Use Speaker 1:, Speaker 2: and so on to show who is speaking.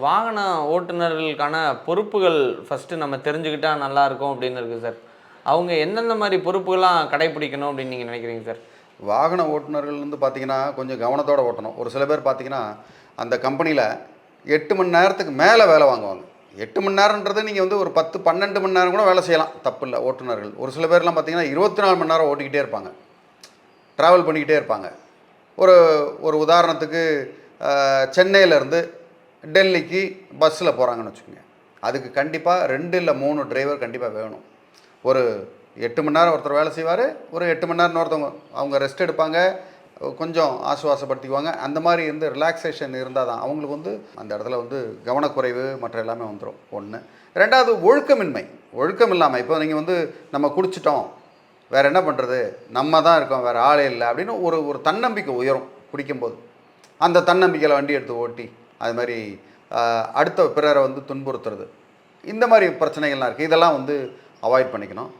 Speaker 1: வாகன ஓட்டுநர்களுக்கான பொறுப்புகள் ஃபஸ்ட்டு நம்ம தெரிஞ்சுக்கிட்டா நல்லாயிருக்கும் அப்படின்னு இருக்குது சார். அவங்க எந்தெந்த மாதிரி பொறுப்புகள்லாம் கடைப்பிடிக்கணும் அப்படின்னு நீங்கள் நினைக்கிறீங்க சார்?
Speaker 2: வாகன ஓட்டுநர்கள் வந்து பார்த்தீங்கன்னா, கொஞ்சம் கவனத்தோடு ஓட்டணும். ஒரு சில பேர் பார்த்தீங்கன்னா, அந்த கம்பெனியில் 8 மணி நேரத்துக்கு மேலே வேலை வாங்குவாங்க. 8 மணி நேரன்றது நீங்கள் வந்து ஒரு 10, 12 மணி நேரம் கூட வேலை செய்யலாம், தப்பு இல்லை ஓட்டுநர்கள். ஒரு சில பேர்லாம் பார்த்தீங்கன்னா 24 மணி நேரம் ஓட்டிக்கிட்டே இருப்பாங்க, ட்ராவல் பண்ணிக்கிட்டே இருப்பாங்க. ஒரு ஒரு உதாரணத்துக்கு சென்னையிலேருந்து டெல்லிக்கு பஸ்ஸில் போகிறாங்கன்னு வச்சுக்கோங்க. அதுக்கு கண்டிப்பாக 2 இல்லை 3 டிரைவர் கண்டிப்பாக வேணும். ஒரு 8 மணி நேரம் ஒருத்தர் வேலை செய்வார், ஒரு 8 மணி நேரம் ஒருத்தவங்க அவங்க ரெஸ்ட் எடுப்பாங்க, கொஞ்சம் ஆசுவாசப்படுத்திக்குவாங்க. அந்த மாதிரி இருந்து ரிலாக்ஸேஷன் இருந்தால் தான் அவங்களுக்கு வந்து அந்த இடத்துல வந்து கவனக்குறைவு மற்ற எல்லாமே வந்துடும். ஒன்று. ரெண்டாவது ஒழுக்கமின்மை. ஒழுக்கம் இல்லாமல் இப்போ நீங்கள் வந்து நம்ம குடிச்சிட்டோம், வேறு என்ன பண்ணுறது, நம்ம தான் இருக்கோம், வேறு ஆளே இல்லை அப்படின்னு ஒரு ஒரு தன்னம்பிக்கை உயரும் குடிக்கும்போது. அந்த தன்னம்பிக்கையில் வண்டி எடுத்து ஓட்டி அது மாதிரி அடுத்த பிறரை வந்து துன்புறுத்துறது, இந்த மாதிரி பிரச்சனைகள்லாம் இருக்குது. இதெல்லாம் வந்து அவாய்ட் பண்ணிக்கணும்.